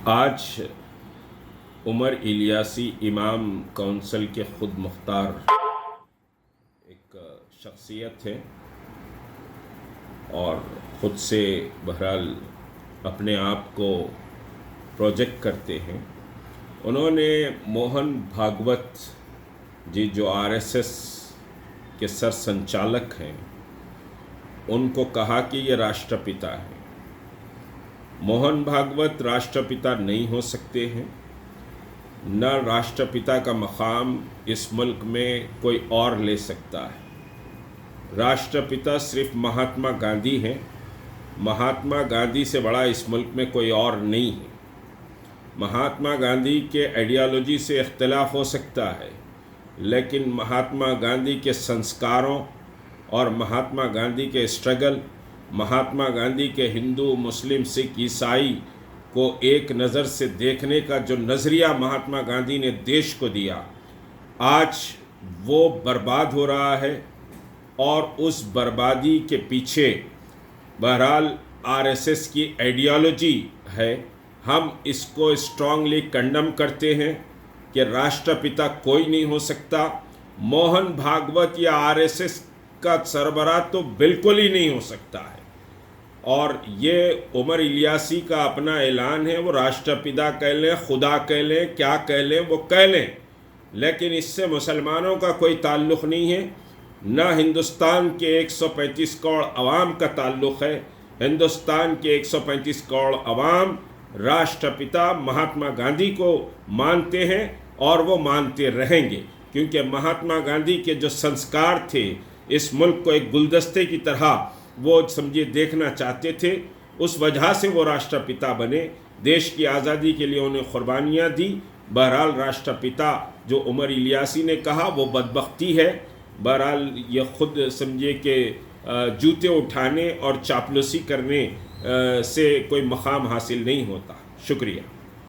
आज उमर इलियासी इमाम कौंसिल के खुद मुख्तार एक शख्सियत है और ख़ुद से बहरहाल अपने आप को प्रोजेक्ट करते हैं। उन्होंने मोहन भागवत जी जो आरएसएस के सर संचालक हैं उनको कहा कि ये राष्ट्रपिता है। मोहन भागवत राष्ट्रपिता नहीं हो सकते हैं, न राष्ट्रपिता का मकाम इस मुल्क में कोई और ले सकता है। राष्ट्रपिता सिर्फ महात्मा गांधी हैं। महात्मा गांधी से बड़ा इस मुल्क में कोई और नहीं है। महात्मा गांधी के आइडियोलॉजी से इख्तिलाफ हो सकता है, लेकिन महात्मा गांधी के संस्कारों और महात्मा गांधी के स्ट्रगल, महात्मा गांधी के हिंदू मुस्लिम सिख ईसाई को एक नज़र से देखने का जो नज़रिया महात्मा गांधी ने देश को दिया, आज वो बर्बाद हो रहा है और उस बर्बादी के पीछे बहरहाल आरएसएस की आइडियोलॉजी है। हम इसको स्ट्रांगली कंडम करते हैं कि राष्ट्रपिता कोई नहीं हो सकता। मोहन भागवत या आरएसएस का सरबराह तो बिल्कुल ही नहीं हो सकता है। और ये उमर इलियासी का अपना ऐलान है, वो राष्ट्रपिता कह लें, खुदा कह लें, क्या कह लें, वो कह लें, लेकिन इससे मुसलमानों का कोई ताल्लुक़ नहीं है। न हिंदुस्तान के 135 करोड़ अवाम का ताल्लुक़ है। हिंदुस्तान के 135 करोड़ अवाम राष्ट्रपिता महात्मा गांधी को मानते हैं और वो मानते रहेंगे, क्योंकि महात्मा गांधी के जो संस्कार थे इस मुल्क को एक गुलदस्ते की तरह वो समझिए देखना चाहते थे। उस वजह से वो राष्ट्रपिता बने, देश की आज़ादी के लिए उन्हें कुर्बानियाँ दी। बहरहाल राष्ट्रपिता जो उमर इलियासी ने कहा वो बदबख्ती है। बहरहाल ये ख़ुद समझिए कि जूते उठाने और चापलूसी करने से कोई मकाम हासिल नहीं होता। शुक्रिया।